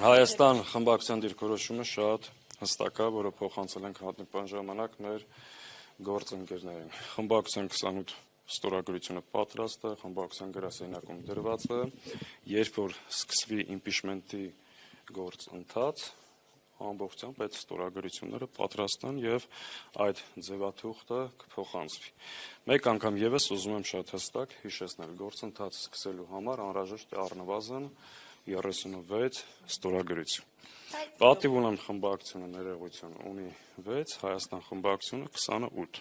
Հայաստան խմբակցության դիրքորոշումը շատ հստակ է, որը փոխանցել ենք հատուկ ժամանակ մեր գործընկերներին։ Խմբակցության 28 ստորագրությունը պատրաստ է, խմբակցության գրասենյակում դրված է, երբ որ սկսվի իմպիչմենտի գործընթաց, ամբողջությամբ այդ ստորագրությունները պատրաստ են եւ այդ ձևաթուղթը կփոխանցվի։ Մեկ անգամ եւս ուզում եմ շատ հստակ հիշեցնել, գործընթացը սկսելու համար անհրաժեշտ է առնվազն 36 ստորագրություն։ Պատիվ ունեմ խմբակցությունը ներողություն ունի 6, Հայաստան խմբակցությունը 28,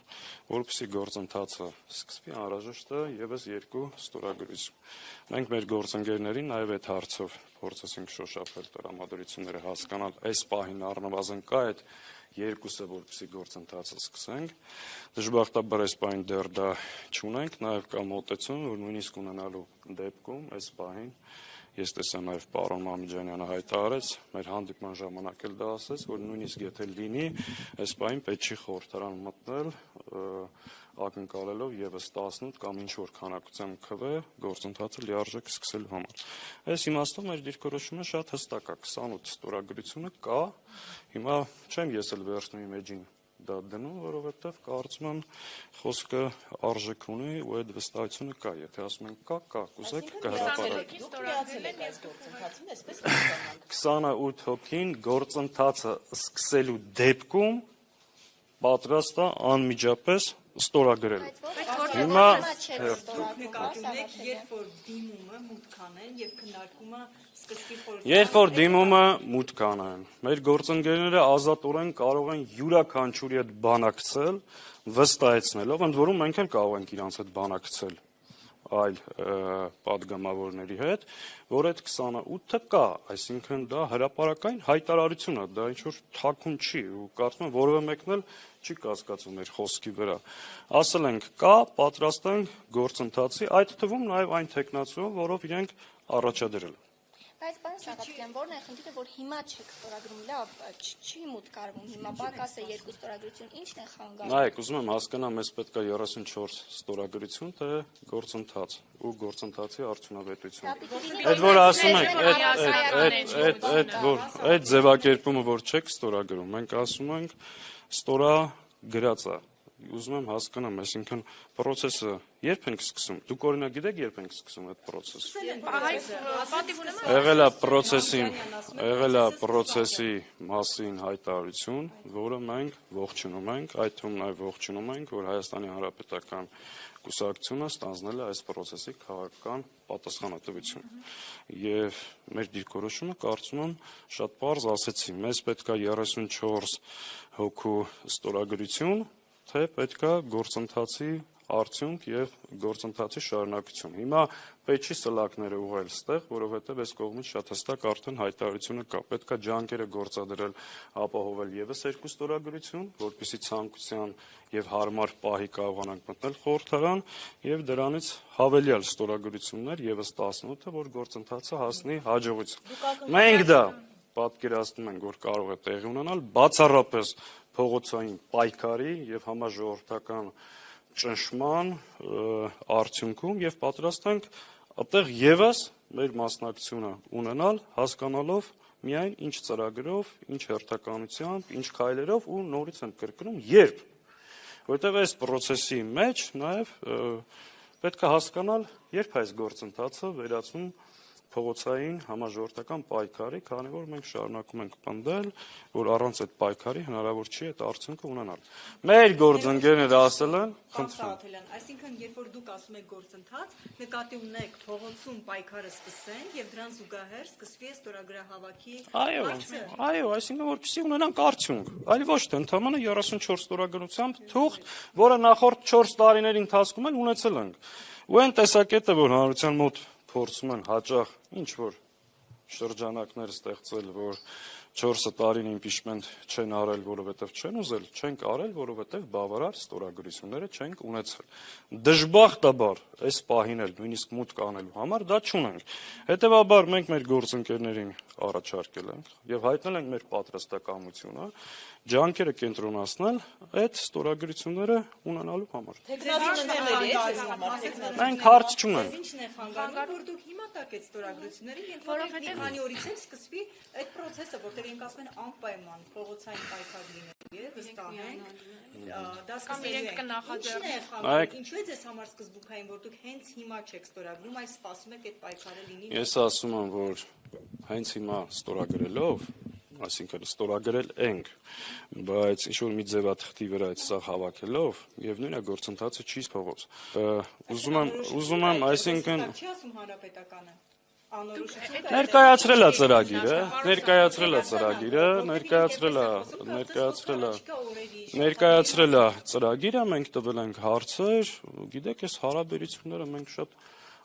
որպեսզի գործընթացը սկսվի անհրաժեշտ է եւս 2 ստորագրություն։ Մենք մեր գործընկերներին նաեւ այդ հարցով փորձեցինք շոշափել տրամադրությունները հասկանալ, այս պահին առնվազն կա այդ երկուսը, որպեսզի գործընթացը սկսենք։ Դժբախտաբար այս պահին դեռ դա չունենք, նաեւ կա մոտեցում, որ նույնիսկ ունենալու դեպքում այս պահին ես տեսա նաև պարոն Մամիջանյանը հայտարարեց, մեր հանդիպման ժամանակ էլ դա ասեց, որ նույնիսկ եթե լինի, այս պահին պետք չի խորհրդարան մտնել, ակնկալելով եւս 18 կամ ինչ որ քանակությամբ քվ գործընթացը լիարժեք սկսելու համար։ Այս իմաստով մեր դիրքորոշումը շատ հստակ է, 28 ստորագրությունը կա, հիմա չեմ ես էլ վերցնում իմ էջին դա դնում, որովհետև կարծում եմ խոսքը արժեք ունի ու այդ վստահությունը կա, եթե ասում են կա, կուզեք կհրապարակի։ 28 հոգին գործընթացը սկսելու դեպքում պատրաստ է անմիջապես ստորագրել։ Հիմա երբ որ դիմումը մուտք անեն, մեր գործընկերները ազատորեն կարող են յուրաքանչյուրի հետ բանակցել, վստահեցնելով, ընդ որում մենք էլ կարող ենք իրանց հետ բանակցել այլ պատգամավորների հետ, որ այդ 28-ը կա, այսինքն դա հրապարակային հայտարարություն է, դա ինչ-որ թաքուն չի, ու կարծում եմ որևէ մեկն էլ չի կասկածում մեր խոսքի վրա։ Ասել ենք կա, պատրաստ ենք գործընթացի, այդ թվում նաև այն տեխնացիով, որով իրենք առաջադրել են։ Բայց պարոն Սաղաթելյան, որն է խնդիրը, որ հիմա չեք ստորագրում, լավ, չի մուտք արվում, հիմա պակաս է 2 ստորագրություն, ի՞նչն է խանգարում։ Նայեք, ուզում եմ հասկանամ, մեզ պետք է 34 ստորագրություն, թե գործընթաց ու գործընթացի արդյունավետություն։ Այդ որ ասում ենք, այդ ձևակերպումը, որ չեք ստորագրում, մենք ասում ենք ստորագրած է։ Ուզում եմ հասկանամ, այսինքն process-ը երբ ենք սկսում։ Դուք օրինակ գիտեք երբ ենք սկսում այդ process-ը։ Եղել է process-ի մասին հայտարարություն, որը մենք ողջունում ենք, այդ թվում նաև ողջունում ենք, որ Հայաստանի Հանրապետական կուսակցությունը ստանձնել է այս process-ի քաղաքական պատասխանատվություն։ Եվ մեր դիրքորոշումը կարծում եմ շատ պարզ ասեցի, մեզ պետք է 34 հոգու ստորագրություն, թե պետք է գործընթացի արդյունք եւ գործընթացի շարունակություն։ Հիմա պետք չի սլակները ուղղել ստեղ, որովհետեւ այս կողմից շատ հստակ արդեն հայտարարությունը կա։ Պետք է ջանքերը գործադրել, ապահովել եւս 2 ստորագրություն, որպեսզի ցանկության եւ հարմար պահի կարողանանք մտնել խորհրդարան եւ դրանից հավելյալ ստորագրություններ եւս 18-ը, որ գործընթացը հասնի հաջողության։ Մենք դա պատկերացնում ենք, որ կարող է տեղի ունենալ բացառապես փողոցային պայքարի եւ համաժողովրդական ճնշման արդյունքում եւ պատրաստ ենք այդտեղ եւս մեր մասնակցությունը ունենալ, հասկանալով միայն ինչ ծրագրով, ինչ հերթականությամբ, ինչ քայլերով ու նորից եմ կրկնում, երբ, որտեղ այս process-ի մեջ նաեւ պետք է հասկանալ, երբ այս գործընթացը վերածվում փողոցային համաժողովրդական պայքարի, քանի որ մենք շարունակում ենք պնդել, որ առանց այդ պայքարի հնարավոր չի այդ արդյունքը ունենալ։ Մեր գործընկերները ասել են, խնդրում։ Այսինքն, երբ որ դուք ասում եք գործընթաց, նկատի ունեք փողոցում պայքարը սկսենք եւ դրան զուգահեռ սկսվի ստորագրահավաքի հարցը։ Այո, այսինքն որպեսզի ունենանք արդյունք, այլ ոչ թե ընդհանրապես 34 ստորագրությամբ թուղթ, որը նախորդ 4 տարիների ընթացքում էլ ունեցել ենք։ Ու այն տեսակետը, որ հանրության մոտ փորձում են հաճախ ինչ որ շրջանակներ ստեղծել, որ 4 տարին impeachment չեն արել, որովհետև չեն ուզել, չենք արել, որովհետև բավարար ստորագրությունները չենք ունեցել։ Դժբախտաբար այս պահին էլ նույնիսկ մուտք անելու համար դա չունենք։ Հետևաբար մենք մեր գործընկերներին առաջարկել ենք եւ հայտնել ենք մեր պատրաստակամությունը ջանքերը կենտրոնացնել այդ ստորագրությունները ունենալու համար։ Մենք հարց չունենք։ Ինչն է խանգարում, որ դուք հիմա տակ այդ ստորագրությունները, երբ որ մի քանի օրից էլ սկսվի այդ process-ը, որտեղ ենք ասում են անպայման փողոցային պայքար լինելու է, վստահ ենք։ Դա սկսելու է։ Ինչու է ձեզ համար սկզբունքային, որ դուք հենց հիմա չեք ստորագրում, այս սպասում եք այդ պայքարը լինի։ Ես ասում եմ, որ հենց հիմա ստորագրելով, այսինքն ստորագրել ենք, բայց ինչ որ մի ձևաթղթի վրա այդ սա հավաքելով եւ նույնը գործընթացը չի փողոց։ Ուզում եմ, այսինքն չի ասում հանրապետականը։ Ներկայացրել է ծրագիրը, ներկայացրել է ծրագիրը, մենք տվել ենք հարցեր, գիտեք, այս հարաբերությունները մենք շատ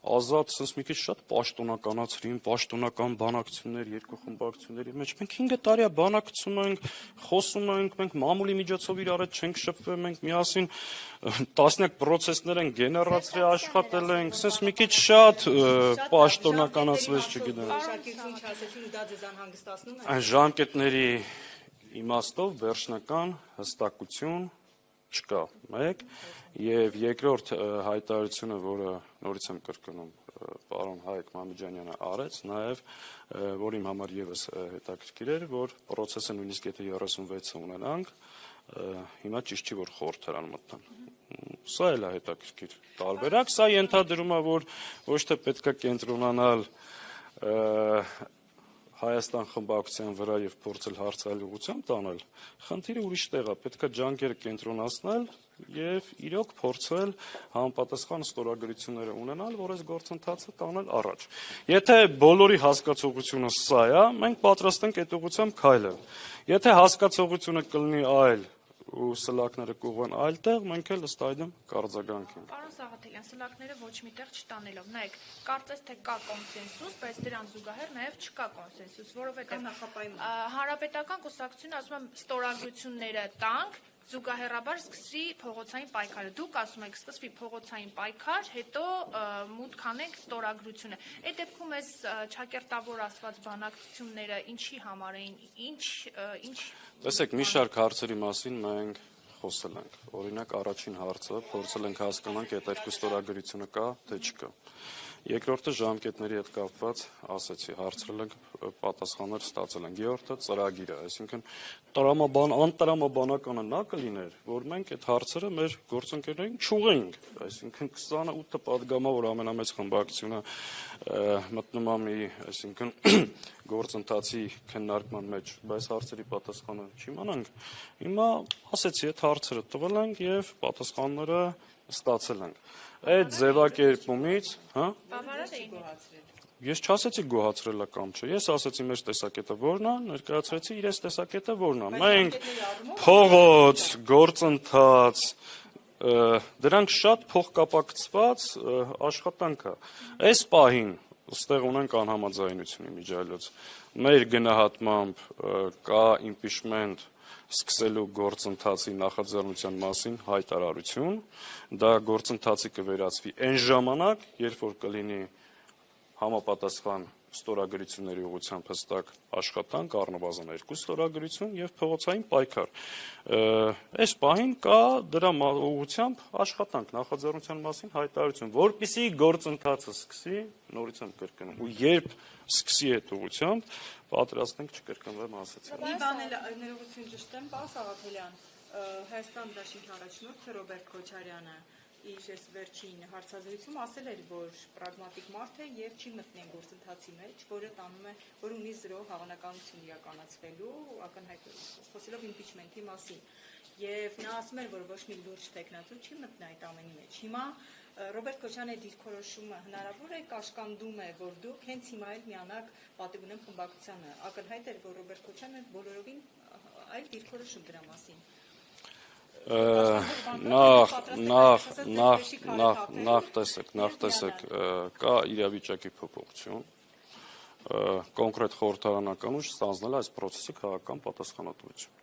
ազատ, sense մի քիչ շատ պաշտոնականացրին, պաշտոնական բանակցություններ երկու խմբակցությունների մեջ։ Մենք 5 տարի է բանակցում ենք, խոսում ենք, մենք մամուլի միջոցով իրար հետ չենք շփվել, մենք միասին տասնյակ process-ներ են գեներացրել, աշխատել ենք, sense մի քիչ շատ պաշտոնականացվեց, չգիտեմ։ Այն ժամկետների իմաստով վերջնական հստակություն չկա, մեկ, եւ երկրորդ հայտարարությունը, որը նորից եմ կրկնում, պարոն Հայկ Մամիջանյանը արեց, նաեւ որ իմ համար եւս հետաքրքիր էր, որ process-ը նույնիսկ եթե 36-ը ունենանք, հիմա ճիշտ չի որ խորհրդարան մտնան։ Սա էլ է հետաքրքիր տարբերակ, սա ենթադրում է, որ ոչ թե պետքա կենտրոնանալ Հայաստան խմբակցության վրա եւ փորձել հարցալ ուղղությամբ տանել, խնդիրը ուրիշ տեղ է, պետքա ջանքերը կենտրոնացնել եւ իրոք փորձել համապատասխան ստորագրությունները ունենալ, որ այս գործընթացը տանել առաջ։ Եթե բոլորի հասկացողությունը սա է, մենք պատրաստ ենք այդ ուղղությամբ քայլել։ Եթե հասկացողությունը կլինի այլ ու սլակները կուղեն այլտեղ, մենք էլ ըստ այդմ կարձագանք ենք։ Պարոն Սաղաթելյան, սլակները ոչ միտեղ չտանելով, նայեք, կարծես թե կա կոնսենսուս, բայց դրան զուգահեռ նաև չկա կոնսենսուս, որովհետև հանրապետական կուսակցությունը ասում եմ ստորագրությունները տանք, զուգահեռաբար սկսվի փողոցային պայքարը։ Դուք ասում եք սկսվի փողոցային պայքար, հետո մուտք անենք ստորագրությունը։ Այդ դեպքում այս ճակերտավոր ասված բանակցությունները ինչի համար էին, ինչ Տեսեք, մի շարք հարցերի մասին մենք խոսել ենք։ Օրինակ, առաջին հարցը փորձել ենք հասկանանք, այդ երկու ստորագրությունը կա, թե չկա։ Երկրորդը ժամկետների հետ կապված ասեցի, հարցրել ենք, պատասխաններ ստացել ենք։ Երրորդը ծրագիրը, այսինքն անտրամաբանականը նա կլիներ, որ մենք այդ հարցերը մեր գործընկերներին չուղենք, այսինքն 28 պատգամավոր ամենամեծ խմբակցությունը մտնում է մի, այսինքն գործընթացի քննարկման մեջ, բայց հարցերի պատասխանը չիմանանք։ Հիմա ասեցի, այդ հարցերը տվել ենք եւ պատասխանները ստացել ենք։ Այդ ձևակերպումից, Ես չասեցի գոհացրելա կամ չէ, ես ասեցի մեր տեսակետը որն է, ներկայացրեցի իրենց տեսակետը որն է։ Մենք փողոց, գործընթաց, դրանք շատ փոխկապակցված աշխատանք է։ Այս պահին ստեղ ունենք անհամաձայնություն իմիջիայլոց։ Մեր գնահատմամբ կա impeachment սկսելու գործընթացի նախաձեռնության մասին հայտարարություն, դա գործընթացի կվերածվի այն ժամանակ, երբ որ կլինի համապատասխան ստորագրությունների ուղղությամբ հստակ աշխատանք, առնվազն 2 ստորագրություն եւ փողոցային պայքար։ Այս պահին կա դրա ուղղությամբ աշխատանք, նախաձեռնության մասին հայտարարություն, որպեսզի գործընթացը սկսի, նորից եմ կրկնում, ու երբ սկսի այդ ուղղությամբ, պատրաստ ենք չկրկնվեմ ասեցի։ Մի բան էլ ներողություն ճշտեմ, պարոն Սաղաթելյան, Հայաստան դաշինքի առաջնորդ Ռոբերտ Քոչարյանը իր այս վերջին հարցազրույցում ասել էր, որ պրագմատիկ մարդ է եւ չի մտնի գործընթացի մեջ, որը տանում է, որ ունի 0 հավանականություն իրականացվելու, ակնհայտ խոսելով impeachment-ի մասին։ Եվ նա ասում էր, որ ոչ մի լուրջ տեխնացու չի մտնի այդ ամենի մեջ։ Հիմա Ռոբերտ Քոչարյանի դիրքորոշումը հնարավոր է կաշկանդում է, որ դուք հենց հիմա էլ միանաք պատիվունեմ խմբակցությանը։ Ակնհայտ էր, որ Ռոբերտ Քոչարյանը բոլորովին այլ դիրքորոշում դրա մասին։ Նախ տեսեք, կա իրավիճակի փոփոխություն, կոնկրետ խորհրդարանական ուժ ստանձնել այս process-ի քաղաքական պատասխանատվություն։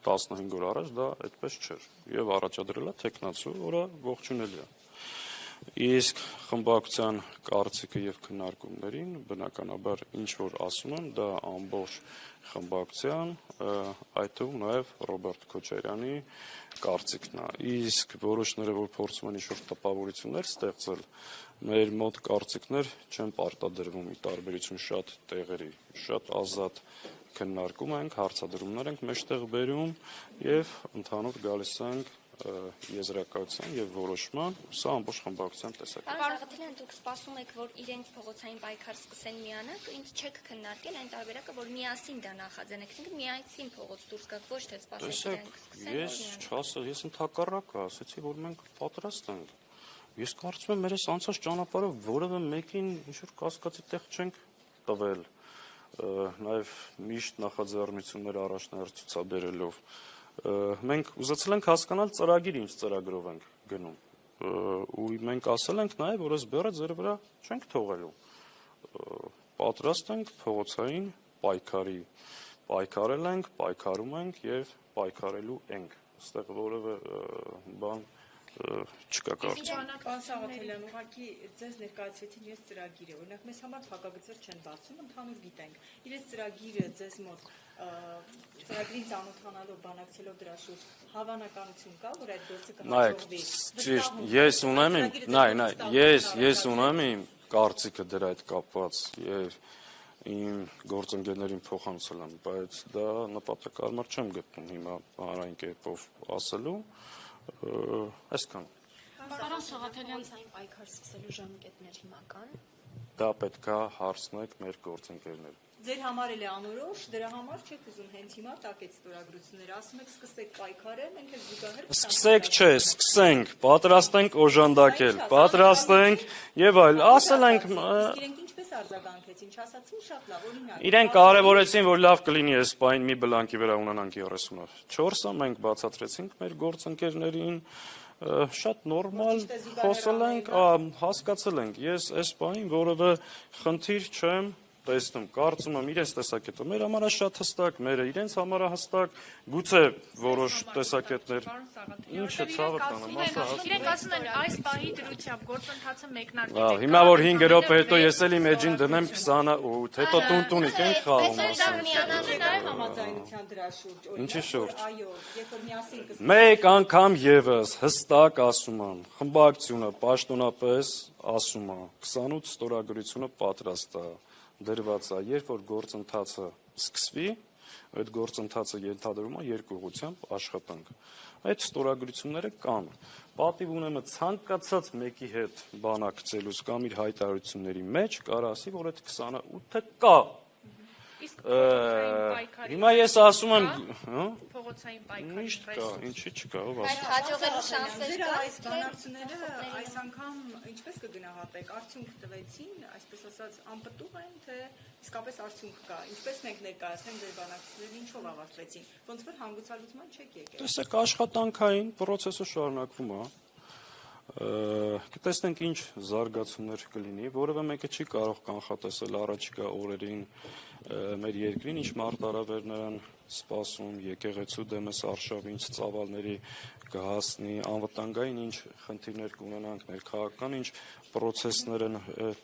15 օր առաջ դա այդպես չէր եւ առաջադրել է տեխնացու, որը ողջունելի է։ Իսկ խմբակցության կարծիքը եւ քննարկումներին բնականաբար ինչ որ ասում եմ, դա ամբողջ խմբակցության, այդ թվում նաեւ Ռոբերտ Քոչարյանի կարծիքն է։ Իսկ որոշները, որ փորձում են ինչ-որ տպավորություններ ստեղծել, մեր մոտ կարծիքներ չեն պարտադրվում՝ ի տարբերություն շատ տեղերի, շատ ազատ քննարկում ենք, հարցադրումներ ենք մեջտեղ բերում եւ ընդհանուր գալիս ենք եզրակացության եւ որոշման, սա ամբողջ խմբակցության տեսակ։ Պարոն Սաղաթելյան, դուք սպասում եք, որ իրենք փողոցային պայքար սկսեն միանալ, ինչ չեք քննարկել այն տարբերակը, որ միասին դա նախաձեռնեք, ինքը միասին փողոց դուրս գաք, ոչ թե սպասեք իրենք սկսեն։ Ես ընդհակառակը ասացի, որ մենք պատրաստ ենք։ Ես կարծում եմ, մեր այս անցած ճանապարհով որևէ մեկին ինչ-որ կասկածի տեղ չենք տվել, նաեւ միշտ նախաձեռնություններ առաջնահերթ ցուցաբերելով։ Մենք ուզեցել ենք հասկանալ ծրագիրը ինչ ծրագրով ենք գնում, ու մենք ասել ենք նաև, որ այս բեռը ձեր վրա չենք թողելու, պատրաստ ենք փողոցային պայքարի, պայքարել ենք, պայքարում ենք եւ պայքարելու ենք, այստեղ որևէ բան չկա կարծում։ Պարոն Սաղաթելյան, ուղղակի ձեզ ներկայացրեցին ես ծրագիրը, օրինակ մեզ համար փակագծեր չեն բացում, ընդհանուր գիտենք։ Իրենց ծրագիրը ձեզ մոտ ծրագրին ծանոթանալով, բանակցելով դրա շուրջ հավանականություն կա, որ այդ գործը կհաջողվի։ Ճիշտ, ես ունեմ իմ կարծիքը դրա հետ կապված եւ իմ գործընկերներին փոխանցել եմ, բայց դա նպատակարար չեմ գտնում հիմա հանրային կերպով ասելու, այսքան։ Պարոն Սաղաթելյան, պայքար սկսելու ժամկետներ հիմա կան։ Դա պետք է հարցնեք մեր գործընկերներին։ Ձեր համար էլ է անորոշ, դրա համար չեք ուզում հենց հիմա տակ այդ ստորագրությունները, ասում եք սկսեք պայքարել, մենք էլ զուգահեռ Սկսեք չէ, սկսենք, պատրաստ ենք օժանդակել, պատրաստ ենք եւ այլ, ասել ենք իրենք ինչպես արձագանքեցին, չասացին շատ լավ, օրինակ։ Իրենք կարևորեցին, որ լավ կլինի այս պայն մի բլանկի վրա ունենանք 34-ը, մենք բացատրեցինք մեր գործընկերներին, շատ նորմալ խոսել ենք, հասկացել ենք, ես այս պայն որևէ խնդիր չեմ տեսնում, կարծում եմ իրենց տեսակետը մեր համար շատ հստակ, մերը իրենց համար հստակ, գուցե որոշ տեսակետներ ինչը ցավը տանեմ, իրենք ասում են այս պահի դրությամբ գործընթացը մեկնարկել է։ Հիմա որ 5 րոպե հետո ես էլ իմ էջին դնեմ 28, հետո տուն-տունիկ ենք խաղում ասում։ Համաձայնության դրա շուրջ, Ինչի շուրջ։ այո, երբ որ միասին կսկսենք։ Մեկ անգամ եւս հստակ ասում եմ, խմբակցությունը պաշտոնապես ասում է, 28 ստորագրությունը պատրաստ է, դրված է, երբ որ գործընթացը սկսվի, այդ գործընթացը ենթադրում է երկուղությամբ աշխատանք։ Այդ ստորագրությունները կան։ Պատիվ ունեմ ցանկացած մեկի հետ բանակցելուց կամ իր հայտարարությունների մեջ կարող ասի, որ այդ 28-ը կա։ Իսկ փողոցային պայքարի Հիմա ես ասում եմ, փողոցային պայքարի միշտ կա, ինչի չկա, ով Բայց հաջողելու շանսեր Ձեր կա։ այս բանալիությունները այս անգամ ինչպես կգնահատեք, արդյունք տվեցին, այսպես ասած, անպտուղ են, թե իսկապես արդյունք կա։ Ինչպես մենք ներկայացնենք ձեր բանակցությունները, ինչով ավարտվեցին։ Ոնց որ հանգուցալուծման չեք եկել։ Տեսեք, աշխատանքային process-ը շարունակվում է։ Կտեսնենք ինչ զարգացումներ կլինի, որևէ մեկը չի կարող կանխատեսել առաջիկա օրերին մեր երկրին, ինչ մարտահրավերներ են սպասում, եկեղեցու դեմս արշավ, ինչ ծավալների կհասնի, անվտանգային ինչ խնդիրներ կունենանք, մեր քաղաքական ինչ process-ներ են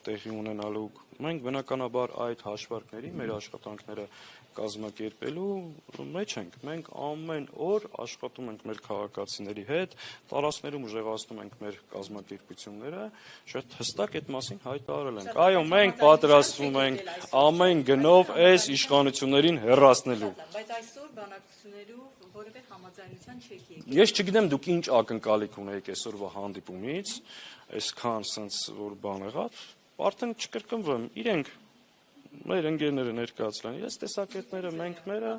տեղի ունենալու։ Մենք բնականաբար այդ հաշվարկների մեր աշխատանքները կազմակերպելու մեջ ենք։ Մենք ամեն օր աշխատում ենք մեր քաղաքացիների հետ, տարածքներում ուժեղացնում ենք մեր կազմակերպությունները, շատ հստակ այդ մասին հայտարարել ենք։ Այո, մենք պատրաստվում ենք ամեն գնով այս իշխանություններին հեռացնելու։ Բայց այսօր բանակցություններով որևէ համաձայնության չեք եկել։ Ես չգիտեմ դուք ինչ ակնկալիք ունեիք այսօրվա հանդիպումից, այսքան sense որ բան եղավ, արդեն չկրկնվեմ, իրենք մեր ընկերները ներկայացրան, ես տեսակետները, մենք մերը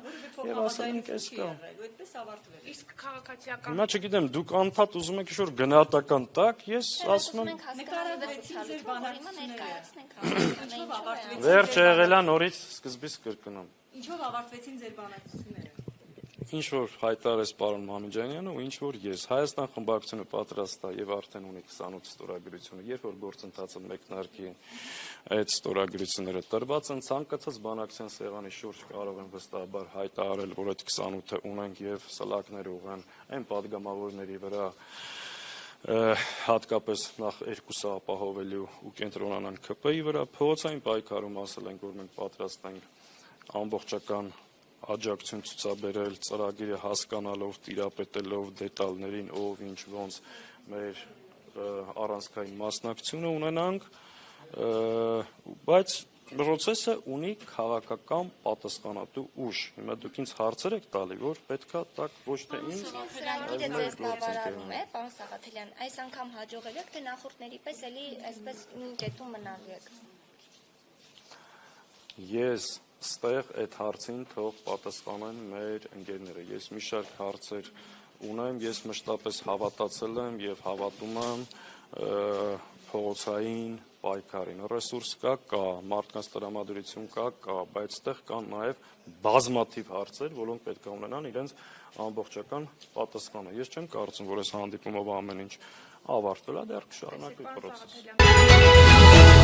եւ ասել ենք էս կա։ Այդպես ավարտվել է։ իսկ քաղաքացիական Հիմա չգիտեմ, դուք անդադ ուզում եք ինչ-որ գնահատական տակ, ես ասում եմ վերջ եղելա նորից սկզբից կրկնում։ Ինչով ավարտվեցին ձեր բանակցությունները։ ինչ որ հայտարարեց պարոն Մամիջանյանը ու ինչ որ ես Հայաստան խմբակցությունը պատրաստ է եւ արդեն ունի 28 ստորագրությունը, երբ որ գործընթացը մեկնարկի այդ ստորագրությունները տրված են, ցանկացած բանակցային սեղանի շուրջ կարող են վստահաբար հայտարարել, որ այդ 28-ը ունենք եւ սլակներ ուղղեն այն падգամավորների վրա, հատկապես նախ երկուսը ապահովելու ու կենտրոնանան ԿՊ-ի վրա, փողոցային պայքարում ասել ենք, որ մենք պատրաստ ենք ամբողջական աջակցություն ցուցաբերել, ծրագիրը հասկանալով, տիրապետելով դետալներին, ով ինչ ոնց մեր առանցքային մասնակցությունը ունենանք, բայց process-ը ունի քաղաքական պատասխանատու ուժ։ Հիմա դուք ինձ հարցեր եք տալի, որ պետքա տակ ոչ թե ինձ, Սրանգիրը ձեզ բավարարում է, պարոն Սաղաթելյան, այս անգամ հաջողել եք, թե նախորդների պես էլի այսպես նույն կետում մնալու եք։ Ես ստեղ այդ հարցին թող պատասխանեն մեր ընկերները։ Ես մի շարք հարցեր ունեմ, ես մշտապես հավատացել եմ եւ հավատում եմ փողոցային պայքարին։ Ռեսուրս կա, մարդկանց տրամադրություն կա, բայց այդտեղ կան նաեւ բազմաթիվ հարցեր, որոնք պետք է ունենան իրենց ամբողջական պատասխանը։ Ես չեմ կարծում, որ այս հանդիպումով ամեն ինչ ավարտվել է, դեռ կշարունակվի process-ը։